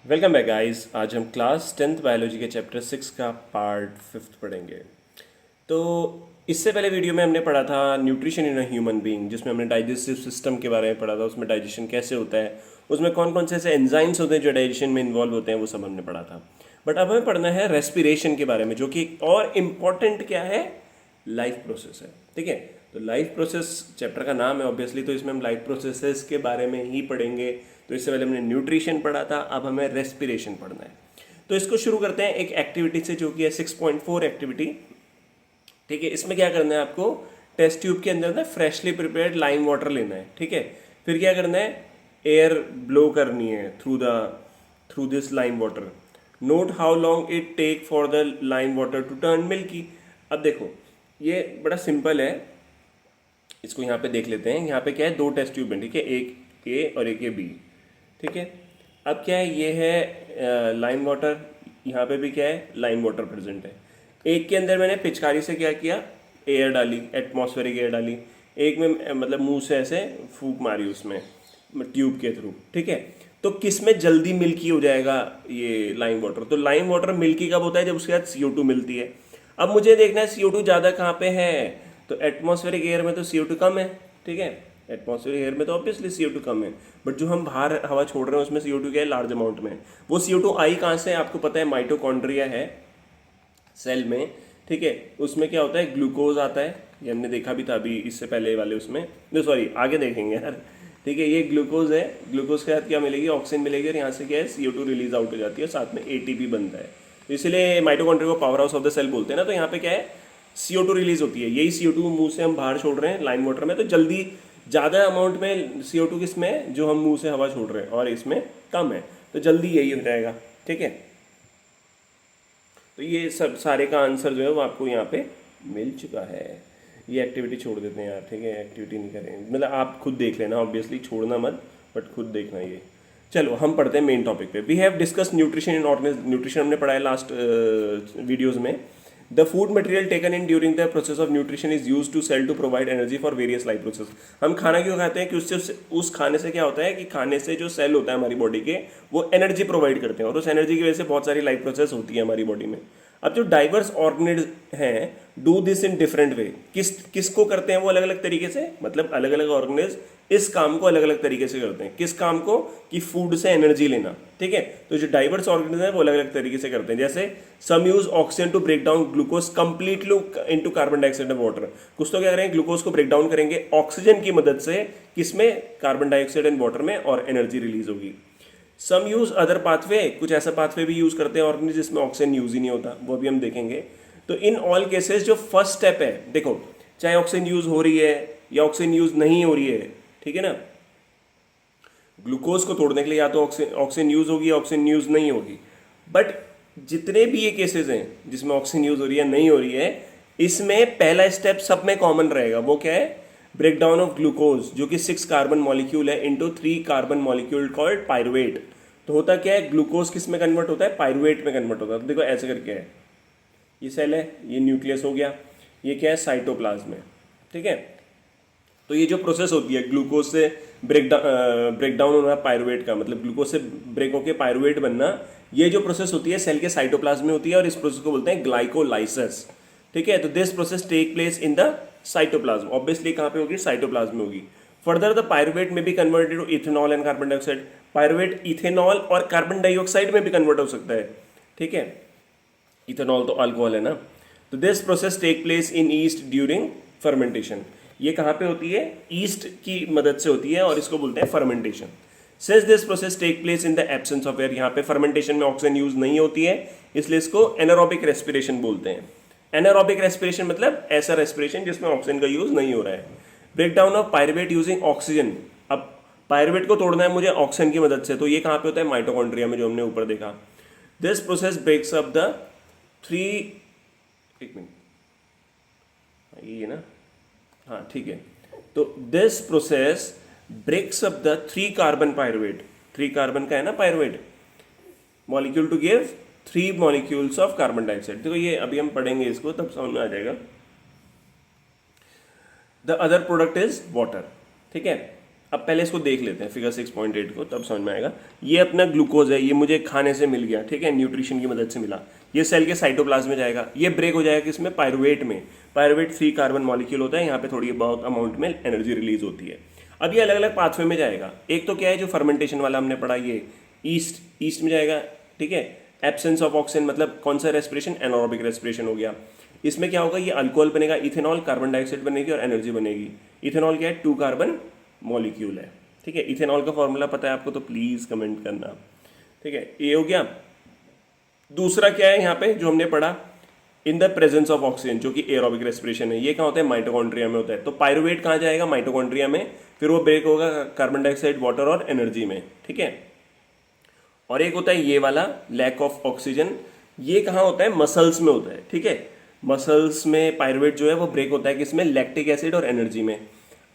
Welcome back guys. आज हम class 10th biology के चैप्टर 6 का पार्ट 5 पढ़ेंगे। तो इससे पहले वीडियो में हमने पढ़ा था nutrition in a human being, जिसमें हमने डाइजेस्टिव सिस्टम के बारे में पढ़ा था, उसमें डाइजेशन कैसे होता है, उसमें कौन कौन से ऐसे एंजाइम्स होते हैं जो डाइजेशन में इन्वॉल्व होते हैं, वो सब हमने पढ़ा था। बट अब हमें पढ़ना है रेस्पिरेशन के बारे में, जो कि और इम्पॉर्टेंट क्या है, लाइफ प्रोसेस है। ठीक है, तो लाइफ प्रोसेस चैप्टर का नाम है ऑब्वियसली, तो इसमें हम लाइफ प्रोसेसेस के बारे में ही पढ़ेंगे। तो इससे पहले हमने न्यूट्रिशन पढ़ा था, अब हमें रेस्पिरेशन पढ़ना है। तो इसको शुरू करते हैं एक एक्टिविटी से, जो कि है 6.4 एक्टिविटी। ठीक है, इसमें क्या करना है आपको, टेस्ट ट्यूब के अंदर ना फ्रेशली प्रिपेयर्ड लाइम वाटर लेना है। ठीक है, फिर क्या करना है, एयर ब्लो करनी है through this lime water. Note how long it take for the lime water to turn milky. अब देखो, ये बड़ा सिंपल है, इसको यहाँ पे देख लेते हैं। यहाँ पे क्या है, दो टेस्ट ट्यूब है। ठीक है, एक ए और एक ए बी। ठीक है, अब क्या है, ये है लाइम वाटर, यहाँ पे भी क्या है, लाइम वाटर प्रेजेंट है। एक के अंदर मैंने पिचकारी से क्या किया, एयर डाली, एटमॉस्फेरिक एयर डाली। एक में मतलब मुंह से ऐसे फूंक मारी उसमें ट्यूब के थ्रू। ठीक है, तो किस में जल्दी मिल्की हो जाएगा ये लाइम वाटर, तो लाइम वाटर मिल्की कब होता है, जब उसके साथ CO2 मिलती है। अब मुझे देखना है CO2 ज़्यादा कहाँ पे है, तो एटमॉस्फेरिक एयर में तो CO2 कम है। ठीक है, एटमॉस्फेरिक एयर में तो ऑब्वियसली CO2 कम है, बट जो हम बाहर हवा छोड़ रहे हैं उसमें CO2 क्या है, लार्ज अमाउंट में। वो CO2 आई कहाँ से, आपको पता है, माइटोकॉन्ड्रिया है सेल में। ठीक है, उसमें क्या होता है, ग्लूकोज आता है, ये हमने देखा भी था अभी इससे पहले वाले उसमें, no सॉरी आगे देखेंगे यार। ठीक है, ये ग्लूकोज है, ग्लूकोज के साथ क्या मिलेगी, ऑक्सीजन मिलेगी, और यहाँ से क्या है, CO2 रिलीज आउट हो जाती है, साथ में ATP बनता है। तो इसलिए माइटोकॉन्ड्रिया को power house of the cell बोलते हैं ना। तो यहाँ पे क्या है, CO2 रिलीज होती है, यही CO2 मुंह से हम बाहर छोड़ रहे हैं लाइम वाटर में, तो जल्दी ज़्यादा अमाउंट में CO2 किस में है, जो हम मुंह से हवा छोड़ रहे हैं, और इसमें कम है, तो जल्दी यही हो जाएगा। ठीक है, तो ये सब सारे का आंसर जो है वो आपको यहाँ पे मिल चुका है। ये एक्टिविटी छोड़ देते हैं यार। ठीक है, एक्टिविटी नहीं करें, मतलब आप खुद देख लेना, ऑब्वियसली छोड़ना मत, बट खुद देखना ये। चलो हम पढ़ते हैं मेन टॉपिक पे। We have discuss nutrition in organism. Nutrition हमने पढ़ा है लास्ट वीडियोज़ में। The food material taken in during the process of nutrition is use to cell to provide energy for various life process. हम खाना क्यों खाते हैं कि उससे उस खाने से क्या होता है कि खाने से जो सेल होता है हमारी बॉडी के, वो एनर्जी प्रोवाइड करते हैं, और उस एनर्जी की वजह से बहुत सारी लाइफ प्रोसेस होती है हमारी बॉडी में। अब जो डाइवर्स ऑर्गेनिज्म हैं do this in different way, किसको करते हैं वो अलग अलग तरीके से, मतलब अलग अलग ऑर्गेनिज्म इस काम को अलग अलग तरीके से करते हैं। किस काम को, कि फूड से एनर्जी लेना। ठीक है, तो जो डाइवर्स ऑर्गेनिज्म है वो अलग अलग तरीके से करते हैं। जैसे some use oxygen to break down glucose completely into carbon dioxide and water. कुछ तो क्या करेंगे, ग्लूकोज को ब्रेक डाउन करेंगे ऑक्सीजन की मदद से, किसमें, कार्बन डाइऑक्साइड एंड वाटर में, और एनर्जी रिलीज होगी। सम यूज अदर पाथवे, कुछ ऐसा पाथवे भी यूज करते हैं ऑर्गेनिज्म जिसमें ऑक्सीजन यूज ही नहीं होता, वो भी हम देखेंगे। तो इन ऑल केसेस जो फर्स्ट स्टेप है, देखो चाहे ऑक्सीजन यूज हो रही है या ऑक्सीजन यूज नहीं हो रही है, ठीक है ना, ग्लूकोज को तोड़ने के लिए या तो ऑक्सीजन यूज होगी या ऑक्सीजन यूज नहीं होगी। बट जितने भी ये केसेस हैं जिसमें ऑक्सीजन यूज हो रही है नहीं हो रही है, इसमें पहला स्टेप सब में कॉमन रहेगा। वो क्या है, ब्रेक डाउन ऑफ ग्लूकोज, जो कि 6 कार्बन मॉलिक्यूल है, into 3 carbon molecule called pyruvate. तो होता क्या है, ग्लूकोज किस में कन्वर्ट होता है, पायरुवेट में कन्वर्ट होता है। तो देखो ऐसे करके है, ये सेल है, ये न्यूक्लियस हो गया, ये क्या है, साइटोप्लाज्म है। ठीक है, तो ये जो प्रोसेस होती है ग्लूकोज से ब्रेक डाउन होना पायरुवेट का, मतलब ग्लूकोज से ब्रेक होकर पायरुवेट बनना, ये जो प्रोसेस होती है सेल के साइटोप्लाज्म में होती है, और इस प्रोसेस को बोलते हैं ग्लाइकोलाइसिस। ठीक है, तो this process take place in the cytoplasm. Obviously कहाँ पे होगी, साइटोप्लाज्म में होगी। फर्दर द पायरुवेट में भी converted to ethanol and carbon dioxide. Pyruvate ethanol और कार्बन डाइऑक्साइड में भी कन्वर्ट हो सकता है। ठीक है, इथेनॉल तो अल्कोहल है ना। तो this process take place in yeast during fermentation. ये कहाँ पे होती है, ईस्ट की मदद से होती है, और इसको बोलते हैं fermentation. Since this process take place in the absence of air, यहाँ पे फर्मेंटेशन में ऑक्सीजन यूज नहीं होती है, इसलिए इसको एनारोबिक रेस्पिरेशन बोलते हैं। एनारोबिक रेस्पिरेशन मतलब ऐसा रेस्पिरेशन जिसमें ऑक्सीजन का यूज नहीं हो रहा है। Break down of pyruvate using oxygen. अब पायरुवेट को तोड़ना है मुझे ऑक्सीजन की मदद से, तो ये कहाँ पे होता है, माइटोकॉन्ड्रिया में, जो हमने ऊपर देखा। This process breaks up the 3, एक मिनट, ये ना, हाँ ठीक है। तो this process breaks up the 3 carbon pyruvate, 3 carbon का है ना pyruvate molecule, to give 3 molecules of carbon dioxide. देखो ये अभी हम पढ़ेंगे इसको, तब समझ में आ जाएगा। The other product is water. ठीक है, अब पहले इसको देख लेते हैं फिगर 6.8 को, तब समझ में आएगा। ये अपना ग्लूकोज है, ये मुझे खाने से मिल गया, ठीक है, न्यूट्रिशन की मदद से मिला। ये सेल के साइटोप्लाज्म में जाएगा, ये ब्रेक हो जाएगा किसमें, पायरुवेट में। पायरुवेट 3 कार्बन मॉलिक्यूल होता है, यहाँ पे थोड़ी बहुत अमाउंट में एनर्जी रिलीज होती है। अब ये अलग अलग पाथवे में जाएगा। एक तो क्या है जो फर्मेंटेशन वाला हमने पढ़ा, ये ईस्ट में जाएगा, ठीक है। एब्सेंस ऑफ ऑक्सीजन मतलब कौन सा रेस्पिरेशन, एनारोबिक रेस्पिरेशन हो गया। इसमें क्या होगा, ये अल्कोहल बनेगा, इथेनॉल, कार्बन डाइऑक्साइड बनेगी और एनर्जी बनेगी। इथेनॉल क्या है, 2 कार्बन मॉलिक्यूल है, ठीक है। इथेनॉल का फॉर्मूला पता है आपको तो प्लीज कमेंट करना, ठीक है। ये हो गया। दूसरा क्या है यहाँ पे जो हमने पढ़ा, इन द प्रेजेंस ऑफ ऑक्सीजन, जो कि एरोबिक रेस्पिरेशन है। ये कहाँ होता है, माइटोकॉन्ड्रिया में होता है। तो पायरुवेट कहाँ जाएगा, माइटोकॉन्ड्रिया में, फिर वो ब्रेक होगा कार्बन डाइऑक्साइड, वाटर और एनर्जी में, ठीक है। और एक होता है ये वाला लैक ऑफ ऑक्सीजन, ये कहाँ होता है, मसल्स में होता है, ठीक है। मसल्स में पायरुवेट जो है वो ब्रेक होता है किसमें, लैक्टिक एसिड और एनर्जी में।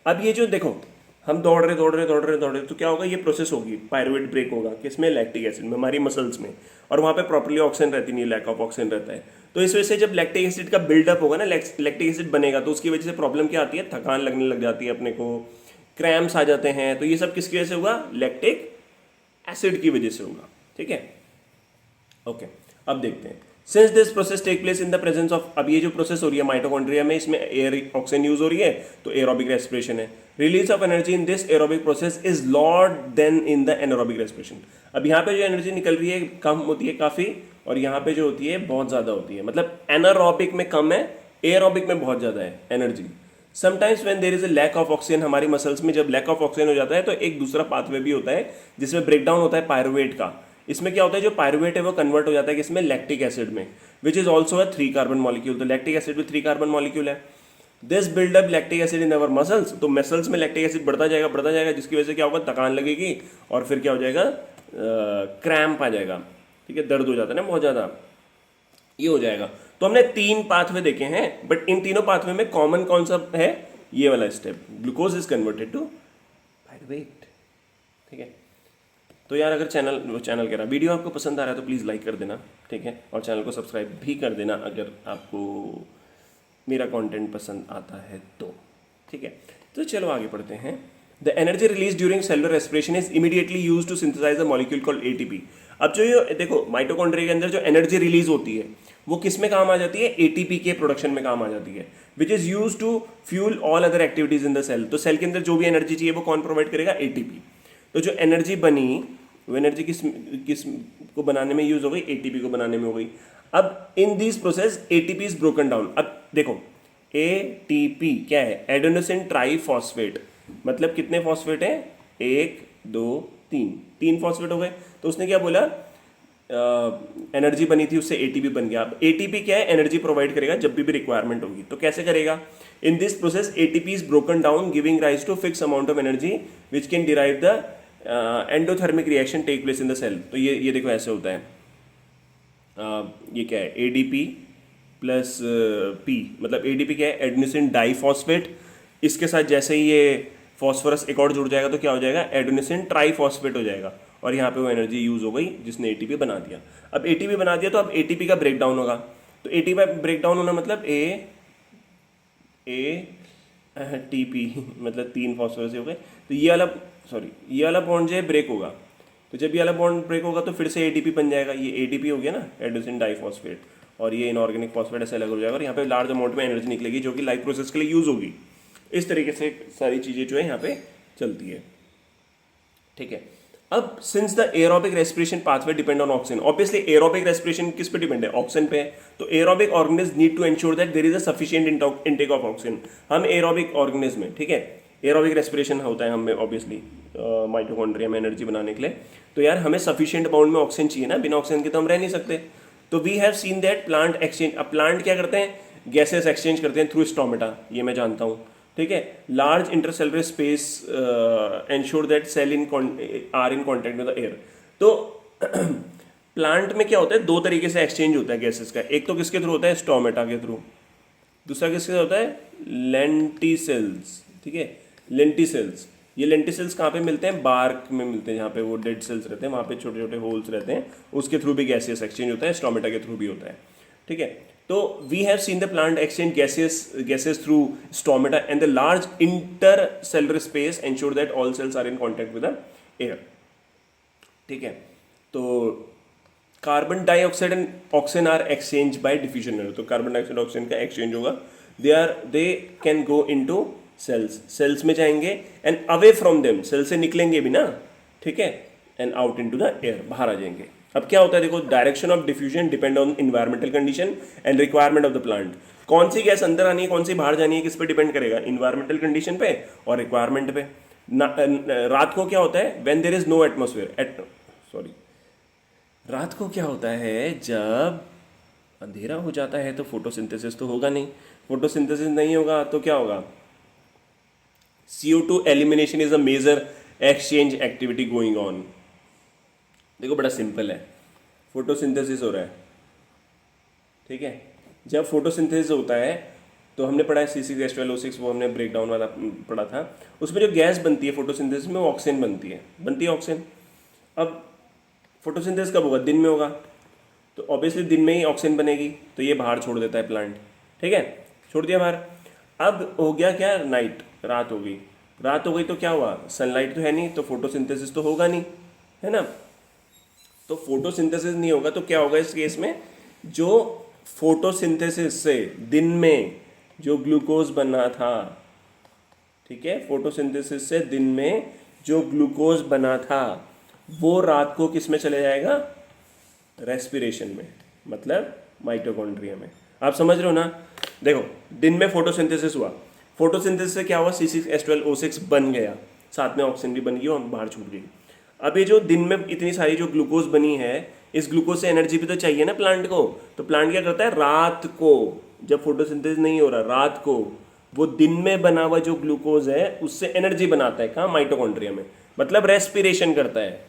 अब ये जो देखो हम दौड़ रहे तो क्या होगा, ये प्रोसेस होगी, पायरुवेट ब्रेक होगा किसमें, लैक्टिक एसिड में, हमारी मसल्स में। और वहाँ पे प्रॉपर्ली ऑक्सीजन रहती नहीं, लैक ऑफ ऑक्सीजन रहता है। तो इस वजह से जब लैक्टिक एसिड का बिल्डअप होगा ना, लैक्टिक एसिड बनेगा, तो उसकी वजह से प्रॉब्लम क्या आती है, थकान लगने लग जाती है अपने को, क्रैम्प्स आ जाते हैं। तो ये सब किसकी वजह से होगा, लैक्टिक एसिड की वजह से होगा, ठीक है। ओके, अब देखते हैं। Since this process take place in the presence of, अब ये जो प्रोसेस हो रही है माइटोकॉन्ड्रिया में, इसमें एयर ऑक्सीजन यूज हो रही है, तो एरोबिक रेस्पिरेशन है। Release of energy in this aerobic process is lot than in the anaerobic respiration. अब यहाँ पे जो एनर्जी निकल रही है कम होती है काफी, और यहाँ पे जो होती है बहुत ज्यादा होती है। मतलब एनारोबिक में कम है, एरोबिक में बहुत ज्यादा है energy. Sometimes when there is a lack of oxygen, हमारी मसल्स में जब लैक ऑफ ऑक्सीजन हो जाता है तो एक दूसरा पाथवे भी होता है जिसमें ब्रेकडाउन होता है पायरुवेट का। इसमें क्या होता है, जो पायरुवेट है वो कन्वर्ट हो जाता है किसमें, लैक्टिक एसिड में, which is also a 3 carbon molecule. तो लैक्टिक एसिड भी 3 कार्बन मॉलिक्यूल है। This buildup lactic acid in our muscles, तो मसल्स में लैक्टिक एसिड बढ़ता जाएगा, जिसकी वजह से क्या होगा, थकान लगेगी और फिर क्या हो जाएगा, क्रैम्प आ जाएगा, ठीक है, दर्द हो जाता है ना बहुत ज़्यादा, ये हो जाएगा। तो हमने 3 पाथवे देखे हैं, बट इन तीनों पाथवे में कॉमन कौन सा है, ये वाला step, glucose is converted to pyruvate, ठीक है। तो यार अगर चैनल कह रहा वीडियो आपको पसंद आ रहा है तो प्लीज़ लाइक कर देना, ठीक है, और चैनल को सब्सक्राइब भी कर देना अगर आपको मेरा कंटेंट पसंद आता है तो, ठीक है। तो चलो आगे पढ़ते हैं। The energy release during cellular respiration is immediately use to synthesize a molecule called ATP. अब जो ये देखो माइटोकॉन्ड्रिया के अंदर जो एनर्जी रिलीज होती है वो किस में काम आ जाती है, एटीपी के प्रोडक्शन में काम आ जाती है, which is use to fuel all other activities in the cell. तो सेल के अंदर जो भी एनर्जी चाहिए वो कौन प्रोवाइड करेगा, एटीपी। तो जो एनर्जी बनी वो एनर्जी किस को बनाने में यूज हो गई, एटीपी को बनाने में हो गई। अब इन this process ATP is broken down. अब देखो एटीपी क्या है, एडेनोसिन ट्राइफॉस्फेट, मतलब कितने फॉस्फेट है, 1 2 3 फॉस्फेट हो गए। तो उसने क्या बोला, एनर्जी बनी थी उससे एटीपी बन गया। अब एटीपी क्या है, एनर्जी प्रोवाइड करेगा जब भी रिक्वायरमेंट होगी। तो कैसे करेगा, in this process ATP is broken down giving rise to fix amount of energy which can derive the endothermic reaction take place in the cell. तो ये देखो ऐसे होता है, ये क्या है, एडीपी प्लस पी, मतलब एडीपी क्या है, एडेनोसिन डाइफॉस्फेट। इसके साथ जैसे ही ये फॉस्फोरस एक और जुड़ जाएगा तो क्या हो जाएगा, एडेनोसिन ट्राइफॉस्फेट हो जाएगा, और यहाँ पे वो एनर्जी यूज हो गई जिसने एटीपी बना दिया। अब एटीपी बना दिया तो अब एटीपी का ब्रेकडाउन होगा। तो एटीपी ब्रेकडाउन होना मतलब टीपी मतलब 3 फॉस्फोरस हो गए। तो ये वाला बॉन्ड जो है ब्रेक होगा। तो जब ये वाला बॉन्ड ब्रेक होगा तो फिर से एटीपी बन जाएगा, ये एटीपी हो गया ना, एडेनोसिन डाइफॉस्फेट, और ये इनऑर्गेनिक फॉस्फेट ऐसे अलग हो जाएगा और यहाँ पे लार्ज अमाउंट में एनर्जी निकलेगी जो कि लाइफ प्रोसेस के लिए यूज होगी। इस तरीके से सारी चीज़ें जो है यहाँ पे चलती है, ठीक है। अब since the aerobic respiration pathway depend on oxygen, obviously aerobic respiration किस पे डिपेंड है, ऑक्सीजन पे है। तो aerobic organism need to ensure that there is a sufficient intake of oxygen. हम एरोबिक ऑर्गेनिज्म में, ठीक है, एरोबिक रेस्पिरेशन होता है हमें ऑब्वियसली माइटोकॉन्ड्रिया में एनर्जी बनाने के लिए। तो यार हमें सफिशिएंट अमाउंट में ऑक्सीजन चाहिए ना, बिना ऑक्सीजन के तो हम रह नहीं सकते। तो we have seen that plant exchange, अब प्लांट क्या करते हैं, गैसेस एक्सचेंज करते हैं थ्रू स्टोमेटा, ये मैं जानता हूँ, ठीक है। Large intercellular space ensure that cell are in contact with the air. तो प्लांट में क्या होता है, 2 तरीके से एक्सचेंज होता है गैसेस का। एक तो किसके थ्रू होता है, स्टोमेटा के थ्रू, दूसरा किसके होता है, लेंटिसेल्स, ठीक है, लेंटिसेल्स। ये लेंटिसेल्स कहाँ पे मिलते हैं, बार्क में मिलते हैं, जहाँ पे वो डेड सेल्स रहते हैं वहाँ पे छोटे छोटे होल्स रहते हैं, उसके थ्रू भी गैसेस एक्सचेंज होता है, स्टोमेटा के थ्रू भी होता है, ठीक है। तो we have seen the plant exchange gases through stomata and the large intercellular space ensure that all cells are in contact with the air. ठीक है, तो carbon dioxide and oxygen are exchange by diffusion. तो carbon dioxide oxygen का exchange होगा, they can go into cells में जाएंगे and away from them, cell से निकलेंगे भी ना, ठीक है, and out into the air, बाहर आ जाएंगे। अब क्या होता है देखो, direction of diffusion depend on environmental condition and requirement of the plant. कौन सी गैस अंदर आनी है, कौन सी बाहर जानी है, किस पे डिपेंड करेगा, इन्वायरमेंटल कंडीशन पे और रिक्वायरमेंट पे। रात को क्या होता है, when there is no atmosphere, रात को क्या होता है, जब अंधेरा हो जाता है तो फोटोसिंथेसिस तो होगा नहीं, फोटोसिंथेसिस नहीं होगा तो क्या होगा, CO2 elimination is a major exchange activity going on. देखो बड़ा सिंपल है, फोटोसिंथेसिस हो रहा है, ठीक है, जब फोटोसिंथेसिस होता है तो हमने पढ़ा है C6H12O6, वो हमने ब्रेकडाउन वाला पढ़ा था, उसमें जो गैस बनती है फोटोसिंथेसिस में वो ऑक्सीजन बनती है ऑक्सीजन। अब फोटोसिंथेसिस कब होगा, दिन में होगा, तो ऑब्वियसली दिन में ही ऑक्सीजन बनेगी, तो ये बाहर छोड़ देता है प्लांट, ठीक है, छोड़ दिया बाहर। अब हो गया क्या, नाइट, रात हो गई तो क्या हुआ, सनलाइट तो है नहीं, तो फोटोसिंथेसिस तो होगा नहीं, है ना। तो फोटोसिंथेसिस नहीं होगा तो क्या होगा इस केस में, जो फोटोसिंथेसिस से दिन में जो ग्लूकोज बना था, ठीक है, फोटोसिंथेसिस से दिन में जो ग्लूकोज बना था वो रात को किस में चले जाएगा, रेस्पिरेशन में, मतलब माइटोकॉन्ड्रिया में। आप समझ रहे हो ना। देखो दिन में फोटोसिंथेसिस हुआ, फोटोसिंथेसिस से क्या हुआ, C6H12O6 बन गया, साथ में ऑक्सीजन भी बन गई और बाहर छूट गई। अब ये जो दिन में इतनी सारी जो ग्लूकोज बनी है, इस ग्लूकोज से एनर्जी भी तो चाहिए ना प्लांट को, तो प्लांट क्या करता है, रात को, जब फोटोसिंथेसिस नहीं हो रहा, रात को वो दिन में बना हुआ जो ग्लूकोज है उससे एनर्जी बनाता है, कहाँ, माइटोकॉन्ड्रिया में, मतलब रेस्पिरेशन करता है।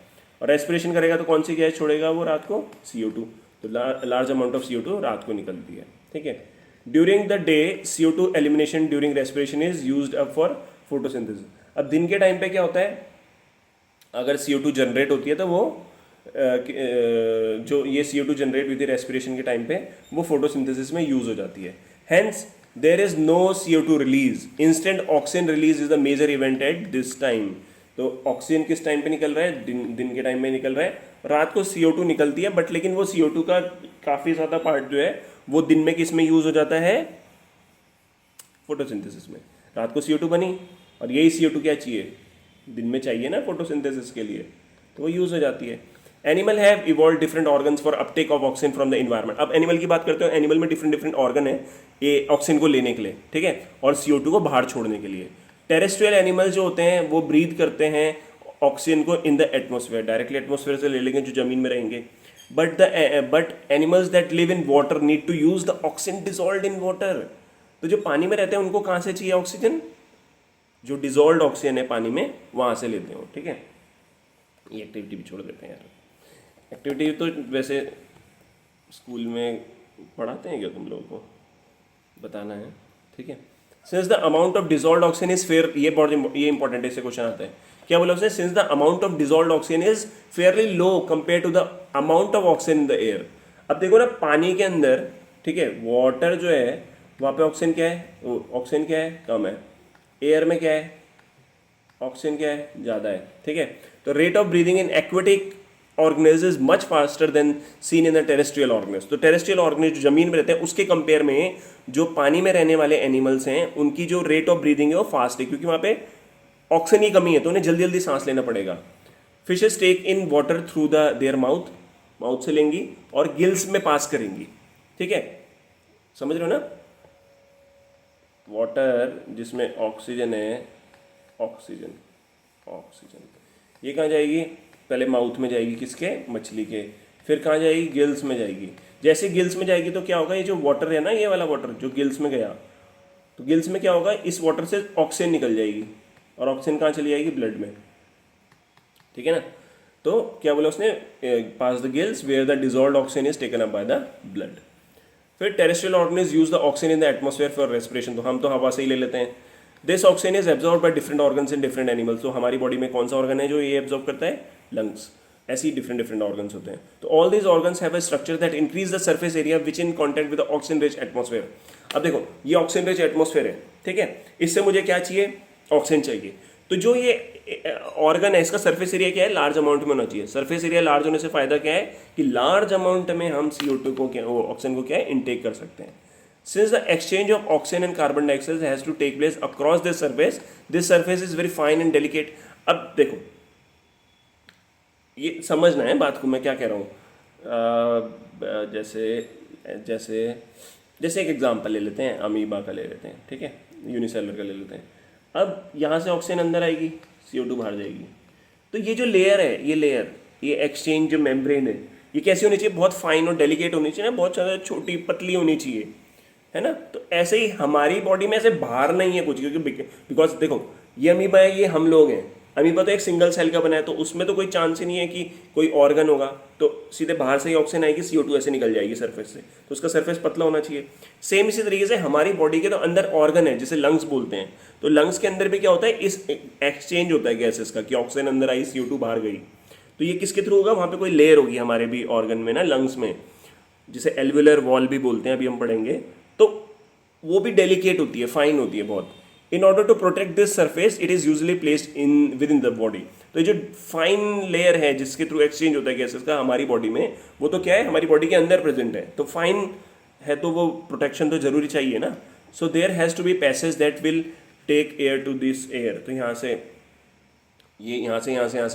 और रेस्पिरेशन करेगा तो कौन सी गैस छोड़ेगा वो रात को, CO2। तो लार्ज अमाउंट ऑफ CO2 रात को निकलती है, ठीक है। During the day CO2 elimination during respiration is used up for photosynthesis. अब दिन के टाइम पे क्या होता है, अगर CO2 जनरेट होती है तो वो जो ये CO2 जनरेट हुई थी रेस्पिरेशन के टाइम पे, वो फोटोसिंथेसिस में यूज हो जाती है। Hence there is no CO2 release, instant oxygen release is the major event at this time. तो ऑक्सीजन किस टाइम पे निकल रहा है, दिन के टाइम में निकल रहा है, रात को CO2 निकलती है, बट लेकिन वो CO2 का काफ़ी ज़्यादा पार्ट जो है वो दिन में किस में यूज़ हो जाता है, फोटोसिंथेसिस में। रात को CO2 बनी और यही CO2 क्या चाहिए, दिन में चाहिए ना फोटोसिंथेसिस के लिए, तो वो यूज़ हो जाती है। Animal have evolve different organs for Uptake of oxygen from the environment. अब एनिमल की बात करते हो, एनिमल में डिफरेंट ऑर्गन है ये ऑक्सीजन को लेने के लिए, ठीक है, और CO2 को बाहर छोड़ने के लिए। टेरेस्ट्रियल एनिमल जो होते हैं वो ब्रीथ करते हैं ऑक्सीजन को in the atmosphere, directly atmosphere से ले लेंगे जो जमीन में रहेंगे। But animals that live in water need to use the oxygen dissolved in water. तो जो पानी में रहते हैं उनको कहाँ से चाहिए ऑक्सीजन, जो डिजॉल्व्ड ऑक्सीजन है पानी में वहाँ से लेते हो, ठीक है। ये एक्टिविटी भी छोड़ देते हैं यार, एक्टिविटी तो वैसे स्कूल में पढ़ाते हैं क्या, तुम लोगों को बताना है, ठीक है। Since the amount of dissolved oxygen is fair, ये इंपॉर्टेंट है, इससे क्वेश्चन आता है, क्या बोला उसने, since the amount of dissolved oxygen is fairly low compare to the amount of oxygen in the air. अब देखो ना पानी के अंदर, ठीक है, वाटर जो है वहाँ पे ऑक्सीजन क्या है, ऑक्सीजन क्या है, कम है, एयर में क्या है, ऑक्सीजन क्या है, ज़्यादा है, ठीक है। तो rate of breathing in aquatic organism is much faster than scene in the terrestrial organism. तो टेरेस्ट्रियल ऑर्गेनिज्म जो जमीन में रहते हैं उसके कंपेयर में जो पानी में रहने वाले एनिमल्स हैं उनकी जो रेट ऑफ ब्रीदिंग है वो फास्ट है, क्योंकि वहाँ पे ऑक्सीजन की कमी है तो उन्हें जल्दी जल्दी सांस लेना पड़ेगा। Fishes take in water through the their mouth से लेंगी और गिल्स में पास करेंगी, ठीक है, समझ रहे हो ना। वाटर जिसमें ऑक्सीजन है, ऑक्सीजन ये कहाँ जाएगी, पहले माउथ में जाएगी, किसके, मछली के, फिर कहाँ जाएगी, गिल्स में जाएगी। जैसे गिल्स में जाएगी तो क्या होगा, ये जो वाटर है ना, ये वाला वाटर जो गिल्स में गया, तो गिल्स में क्या होगा, इस वाटर से ऑक्सीजन निकल जाएगी और ऑक्सीजन कहाँ चली जाएगी, ब्लड में, ठीक है ना। तो क्या बोला उसने, pass the gills where the dissolved oxygen is taken up by the blood. फिर terrestrial organism use the oxygen in the atmosphere for respiration, तो हम तो हवा से ही ले लेते हैं। This oxygen is absorb by different organs in different animals. तो हमारी बॉडी में कौन सा ऑर्गन है जो ये एब्जॉर्ब करता है, लंग्स। ऐसे ही डिफरेंट डिफरेंट ऑर्गन्स होते हैं। तो all these organs have a structure that increase the surface area which in contact with oxygen rich atmosphere. अब देखो ये ऑक्सीजन रिच एटमॉस्फेयर है, ठीक है, इससे मुझे क्या चाहिए, ऑक्सीजन चाहिए। तो जो ये ऑर्गन है इसका सरफेस एरिया क्या है, लार्ज अमाउंट में होना चाहिए। सरफेस एरिया लार्ज होने से फायदा क्या है कि लार्ज अमाउंट में हम CO2 को क्या, ऑक्सीजन को क्या है, इनटेक कर सकते हैं। Since the exchange of oxygen and carbon dioxide has to take place across this surface is very fine and delicate। अब देखो ये समझना है बात को, मैं क्या कह रहा हूँ। जैसे जैसे जैसे एक एग्जांपल ले लेते हैं, अमीबा का ले लेते हैं, ठीक है, यूनिसेलुलर का ले लेते हैं। अब यहाँ से ऑक्सीजन अंदर आएगी, CO2 बाहर जाएगी। तो ये जो लेयर है, ये लेयर, ये एक्सचेंज जो मेम्ब्रेन है, ये कैसी होनी चाहिए, बहुत फाइन और डेलिकेट होनी चाहिए ना, बहुत ज़्यादा छोटी पतली होनी चाहिए, है ना। तो ऐसे ही हमारी बॉडी में ऐसे बाहर नहीं है कुछ, क्योंकि बिकॉज देखो ये अमीबा है, ये हम लोग हैं। अमीबा तो एक सिंगल सेल का बना है, तो उसमें तो कोई चांस ही नहीं है कि कोई ऑर्गन होगा, तो सीधे बाहर से ही ऑक्सीजन आएगी, CO2 ऐसे निकल जाएगी सरफेस से, तो उसका सरफेस पतला होना चाहिए। सेम इसी तरीके से हमारी बॉडी के तो अंदर ऑर्गन है, जिसे लंग्स बोलते हैं। तो लंग्स के अंदर भी क्या होता है, इस एक्सचेंज होता है गैसेस का, कि ऑक्सीजन अंदर आई, CO2 बाहर गई। तो ये किसके थ्रू होगा, वहाँ पे कोई लेयर होगी हमारे भी ऑर्गन में ना, लंग्स में, जिसे एल्वुलर वॉल भी बोलते हैं, अभी हम पढ़ेंगे। तो वो भी डेलिकेट होती है, फाइन होती है बहुत। In order to protect this surface it is usually placed in within the body. तो ये जो फाइन लेयर है जिसके थ्रू एक्सचेंज होता है गैसेस का हमारी बॉडी में, वो तो क्या है, हमारी बॉडी के अंदर प्रेजेंट है। तो फाइन है तो वो प्रोटेक्शन तो जरूरी चाहिए ना। So there has to be passage that will take air to this air. तो यहाँ से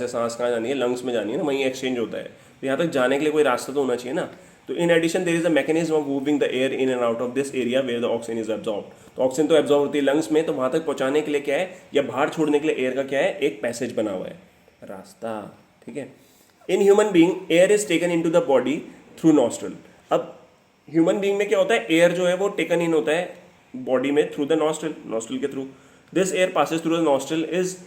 सांस कहाँ जानी है, लंग्स में जानी है ना, वहीं एक्सचेंज होता है। तो यहाँ तक जाने के लिए कोई रास्ता तो होना चाहिए ना। तो in addition there is a mechanism of moving the air in and out of this area where the oxygen is absorb. तो ऑक्सीजन तो एब्जॉर्ब होती है लंग्स में, तो वहाँ तक पहुँचाने के लिए क्या है, या बाहर छोड़ने के लिए एयर का क्या है, एक पैसेज बना हुआ है, रास्ता, ठीक है। In human being air is taken into the body through nostril. अब ह्यूमन बीइंग में क्या होता है, एयर जो है वो टेकन इन होता है बॉडी में थ्रू द नॉस्ट्रल के through. This air Passage through the nostril is,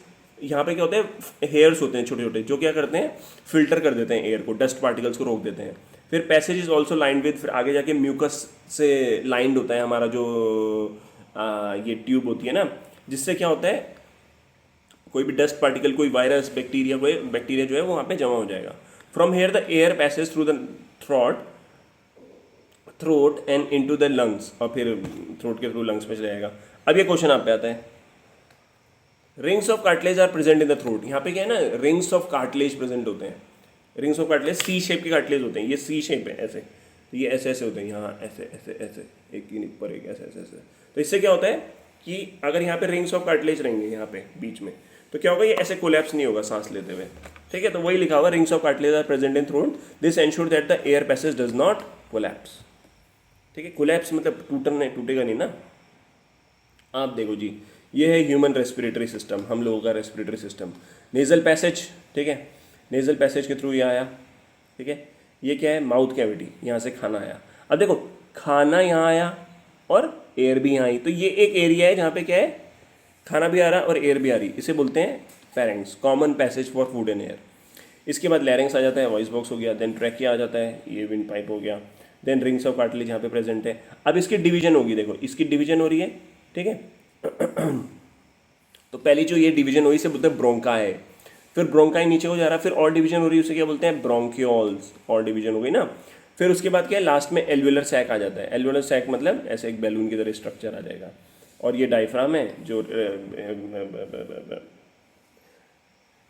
यहाँ पे क्या होते हैं, हेयर्स होते हैं छोटे छोटे, जो क्या करते हैं, फिल्टर कर देते हैं एयर को, डस्ट पार्टिकल्स को रोक देते हैं। फिर passage is also lined with, फिर आगे जाके म्यूकस से लाइंड होता है हमारा जो ये ट्यूब होती है ना, जिससे क्या होता है, कोई भी डस्ट पार्टिकल, कोई वायरस, बैक्टीरिया जो है वो वहाँ पे जमा हो जाएगा। From here the air passage through the throat and into the lungs, और फिर थ्रोट के थ्रू लंग्स में चला जाएगा। अब ये क्वेश्चन आप पे आता है, rings of cartilage are present in the throat. यहाँ पे क्या है ना, रिंग्स ऑफ कार्टिलेज प्रेजेंट होते हैं। Rings of cartilage C shape के कार्टिलेज होते हैं, ये सी शेप है ऐसे, तो ये ऐसे ऐसे होते हैं, यहाँ ऐसे ऐसे ऐसे, एक की ऊपर एक ऐसे ऐसे ऐसे। तो इससे क्या होता है कि अगर यहाँ पे रिंग्स ऑफ कार्टिलेज रहेंगे यहाँ पे बीच में, तो क्या होगा, ये ऐसे कोलैप्स नहीं होगा सांस लेते हुए, ठीक है। तो वही लिखा हुआ, rings of cartilage are present in throat, this ensure that the air passage does not collapse, ठीक है। कोलैप्स मतलब टूटेगा नहीं ना। आप देखो जी, ये है ह्यूमन रेस्पिरेटरी सिस्टम, हम लोगों का रेस्पिरेटरी सिस्टम। नेजल पैसेज, ठीक है, नेजल पैसेज के थ्रू ये आया, ठीक है। ये क्या है, माउथ कैविटी, यहाँ से खाना आया। अब देखो खाना यहाँ आया और एयर भी यहाँ आई, तो ये एक एरिया है जहाँ पे क्या है, खाना भी आ रहा और एयर भी आ रही, इसे बोलते हैं pharynx, common passage for food and air. इसके बाद लैरिंक्स आ जाता है, वॉइस बॉक्स हो गया, देन ट्रैकिया आ जाता है, ये विंड पाइप हो गया, देन रिंग्स ऑफ कार्टिलेज यहाँ पे प्रेजेंट है। अब इसकी डिवीजन होगी, देखो इसकी डिवीजन हो रही है, ठीक है। तो पहली जो ये डिवीजन हुई इसे बोलते हैं ब्रोंकाई, फिर ब्रोंकाई नीचे हो जा रहा है, फिर और डिवीजन हो रही है, उसे क्या बोलते हैं, ब्रोंकियोल्स, और डिवीजन हो गई ना। फिर उसके बाद क्या है, लास्ट में एल्वुलर सैक आ जाता है। एल्वुलर सैक मतलब ऐसे एक बैलून की तरह स्ट्रक्चर आ जाएगा, और ये डायफ्राम है जो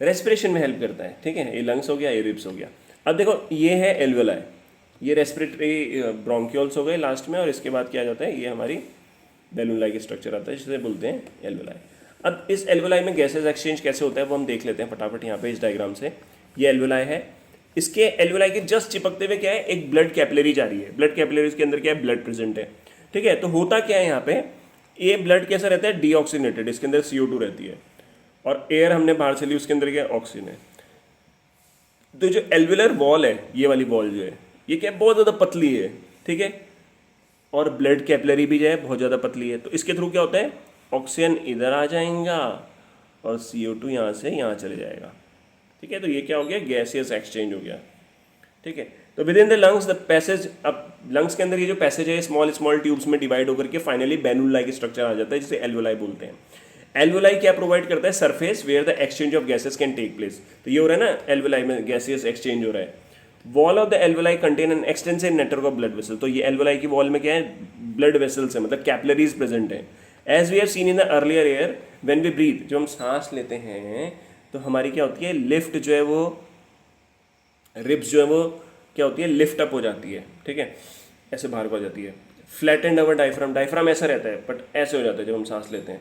रेस्पिरेशन में हेल्प करता है, ठीक है। ये लंग्स हो गया, ये रिब्स हो गया। अब देखो ये है एल्वुलाई, ये रेस्पिरेटरी ब्रोंकियोल्स हो गए लास्ट में, और इसके बाद क्या आ जाता है, ये हमारी बैलून लाइक स्ट्रक्चर आता है, जिसे बोलते हैं एल्वुलाई। अब इस एल्वुलाई में गैसेस एक्सचेंज कैसे होता है वो हम देख लेते हैं फटाफट यहाँ पे इस डायग्राम से। ये एल्वुलाई है, इसके एल्वुलाई के जस्ट चिपकते हुए क्या है, एक ब्लड कैपिलरी जा रही है। ब्लड कैपिलरीज के अंदर क्या है, ब्लड प्रेजेंट है, ठीक है। तो होता क्या है यहाँ पे, ये ब्लड कैसा रहता है, डीऑक्सीनेटेड, इसके अंदर CO2 रहती है, और एयर हमने बाहर से ली, उसके अंदर क्या ऑक्सीजन है। तो जो एल्वुलर वॉल है, ये वाली वॉल जो है, ये क्या बहुत ज़्यादा पतली है, ठीक है, और ब्लड कैपिलरी भी जो है बहुत ज़्यादा पतली है। तो इसके थ्रू क्या होता है, ऑक्सीजन इधर आ जाएगा और CO2 यहाँ से यहाँ चले जाएगा, ठीक है। तो ये क्या हो गया, गैसियस एक्सचेंज हो गया, ठीक है। तो with in the lungs the passage, अब लंग्स के अंदर ये जो पैसेज है स्मॉल स्मॉल ट्यूब्स में डिवाइड होकर के फाइनली बैलून लाइक स्ट्रक्चर आ जाता है, जिसे एल्वुलाई बोलते हैं। एल्वुलाई क्या प्रोवाइड करता है? Surface where the exchange of gases can take place. तो ये हो रहा है ना, एल्वुलाई में गैसेस एक्सचेंज हो रहा है। Wall of the alveoli contain an extensive network of blood vessel. तो ये एल्वुलाई की वॉल में क्या है? ब्लड वेसल्स है, मतलब कैपिलरीज प्रेजेंट है। As we have seen in the earlier air when we breathe, जो हम सांस लेते हैं तो हमारी क्या होती है? लिफ्ट जो है वो, रिब्स जो है वो क्या होती है? लिफ्ट अप हो जाती है, ठीक है, ऐसे बाहर को आ जाती है। फ्लैटेंड अवर डायफ्राम, डायफ्राम ऐसा रहता है बट ऐसे हो जाता है जब हम सांस लेते हैं।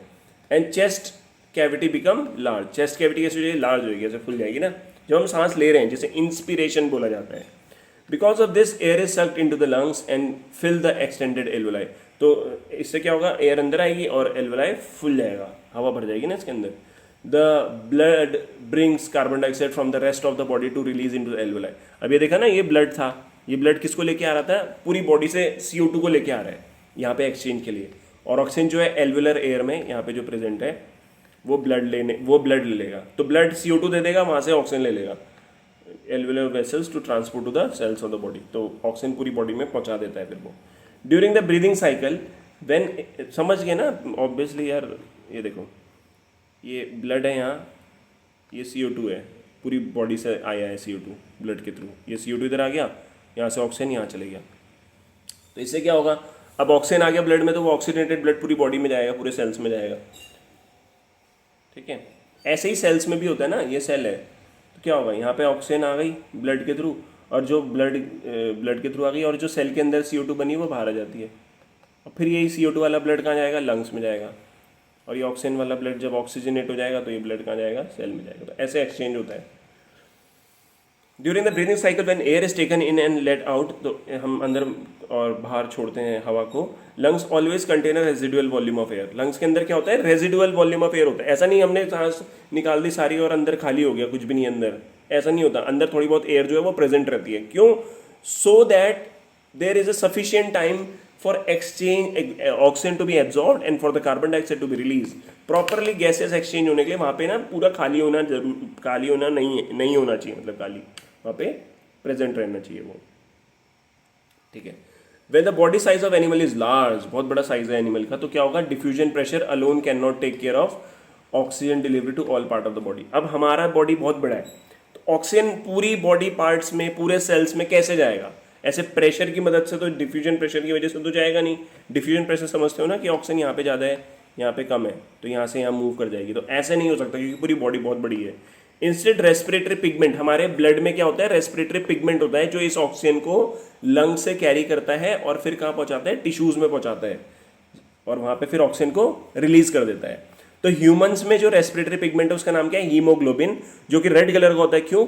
And chest cavity become large, chest cavity कैसे हो जाएगी? लार्ज होगी, ऐसे फुल जाएगी ना जब हम सांस ले रहे हैं, जिसे इंस्पिरेशन बोला जाता है। Because of this air is sucked into the lungs and fill the extended alveoli. तो इससे क्या होगा? एयर अंदर आएगी और एल्वुलाई फुल जाएगा, हवा भर जाएगी ना इसके अंदर। The blood brings carbon dioxide from the rest of the body to release into the alveoli. अब ये देखा ना, ये ब्लड था, ये ब्लड किसको लेके आ रहा था? पूरी बॉडी से CO2 को लेके आ रहा है यहाँ पे एक्सचेंज के लिए। और ऑक्सीजन जो है एल्वुलर एयर में यहाँ पे जो प्रेजेंट है वो ब्लड ले लेगा। तो ब्लड CO2 दे देगा, वहाँ से ऑक्सीजन ले लेगा alveolar vessels to transport to the cells of the body. तो ऑक्सीजन पूरी बॉडी में पहुँचा देता है फिर वो। During the breathing cycle when, समझ गए ना ऑब्वियसली यार, ये देखो ये ब्लड है यहाँ, ये CO2 है, पूरी बॉडी से आया है CO2 ब्लड के थ्रू। ये CO2 इधर आ गया, यहाँ से ऑक्सीजन यहाँ चले गया। तो इससे क्या होगा? अब ऑक्सीजन आ गया ब्लड में तो वो ऑक्सीजनेटेड ब्लड पूरी बॉडी में जाएगा, पूरे सेल्स में जाएगा, ठीक है। ऐसे ही सेल्स में भी होता है ना, ये सेल है तो क्या होगा? यहाँ पे ऑक्सीजन आ गई ब्लड के थ्रू, और जो ब्लड के थ्रू आ गई, और जो सेल के अंदर CO2 बनी वो बाहर आ जाती है। और फिर यही CO2 वाला ब्लड कहाँ जाएगा? लंग्स में जाएगा। और ये ऑक्सीजन वाला ब्लड जब ऑक्सीजनेट हो जाएगा तो ये ब्लड कहाँ जाएगा? सेल में जाएगा। तो ऐसे एक्सचेंज होता है। During the breathing cycle when air is taken in and let out, तो हम अंदर और बाहर छोड़ते हैं हवा को। Lungs always contain a residual volume of air. Lungs के अंदर क्या होता है? रेजिडुअल वॉल्यूम ऑफ एयर होता है। ऐसा नहीं हमने सांस निकाल दी सारी और अंदर खाली हो गया, कुछ भी नहीं अंदर, ऐसा नहीं होता। अंदर थोड़ी बहुत एयर जो है वो प्रेजेंट रहती है। क्यों? So that there is a sufficient time for exchange oxygen to be absorbed and for the carbon dioxide to be released. Properly gases exchange होने के लिए वहाँ पे ना पूरा खाली होना नहीं होना चाहिए, मतलब खाली वहाँ पे प्रेजेंट रहना चाहिए वो, ठीक है। When the body size of animal is large, बहुत बड़ा साइज है एनिमल का, तो क्या होगा? Diffusion pressure alone can not take care of oxygen delivery to all part of the body. अब हमारा बॉडी बहुत बड़ा है तो ऑक्सीजन पूरी बॉडी पार्ट्स में, पूरे सेल्स में कैसे जाएगा? ऐसे प्रेशर की मदद से तो, डिफ्यूजन प्रेशर की वजह से तो जाएगा नहीं। डिफ्यूजन प्रेशर समझते हो ना कि ऑक्सीजन यहाँ पे ज़्यादा है, यहाँ पे कम है, तो यहाँ से यहाँ मूव कर जाएगी। तो ऐसे नहीं हो सकता क्योंकि पूरी बॉडी बहुत बड़ी है। इंस्टेड रेस्पिरेटरी पिगमेंट, हमारे ब्लड में क्या होता है? रेस्पिरेटरी पिगमेंट होता है जो इस ऑक्सीजन को लंग से कैरी करता है और फिर कहाँ पहुँचाता है? टिश्यूज़ में पहुँचाता है और वहाँ पर फिर ऑक्सीजन को रिलीज कर देता है। तो ह्यूमंस में जो रेस्पिरेटरी पिगमेंट है उसका नाम क्या है? हीमोग्लोबिन, जो कि रेड कलर का होता है। क्यों?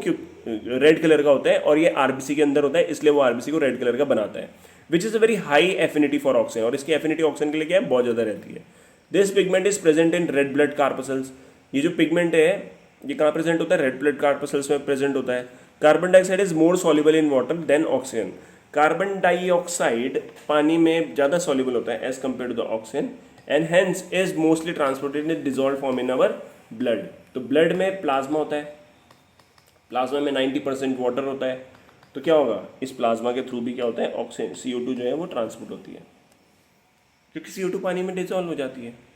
रेड कलर का होता है और ये आरबीसी के अंदर होता है, इसलिए वो आरबीसी को रेड कलर का बनाता है। Which is a very high affinity for oxygen, और इसकी एफिनिटी ऑक्सीजन के लिए क्या है? बहुत ज़्यादा रहती है। This pigment is present in red blood corpuscles. ये जो पिगमेंट है ये कहाँ प्रेजेंट होता है? रेड ब्लड कार्पसल्स में प्रेजेंट होता है। Carbon dioxide is more soluble in water than oxygen. Carbon dioxide पानी में ज़्यादा सॉल्युबल होता है as compare to the oxygen, and hence is mostly transported in dissolve form in our blood. तो blood में प्लाज्मा होता है, प्लाज्मा में 90% वाटर होता है, तो क्या होगा? इस प्लाज्मा के थ्रू भी क्या होता है? ऑक्सीजन CO2 जो है वो ट्रांसपोर्ट होती है, क्योंकि CO2 पानी में डिजॉल्व हो जाती है।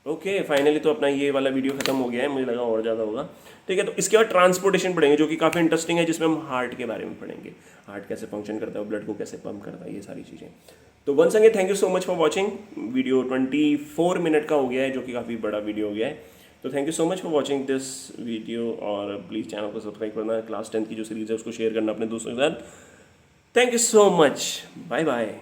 ओके, फाइनली तो अपना ये वाला वीडियो खत्म हो गया है, मुझे लगा और ज़्यादा होगा, ठीक है। तो इसके बाद ट्रांसपोर्टेशन पढ़ेंगे जो कि काफ़ी इंटरेस्टिंग है, जिसमें हम हार्ट के बारे में पढ़ेंगे। हार्ट कैसे फंक्शन करता है, ब्लड को कैसे पंप करता है, ये सारी चीज़ें। तो once again thank you so much for watching. Video 24 minute का हो गया है, जो कि काफ़ी बड़ा वीडियो हो गया है। तो thank you so much for watching this video, और प्लीज़ चैनल को सब्सक्राइब करना, क्लास 10 की जो सीरीज़ है उसको शेयर करना अपने दोस्तों के साथ। Thank you so much, bye bye.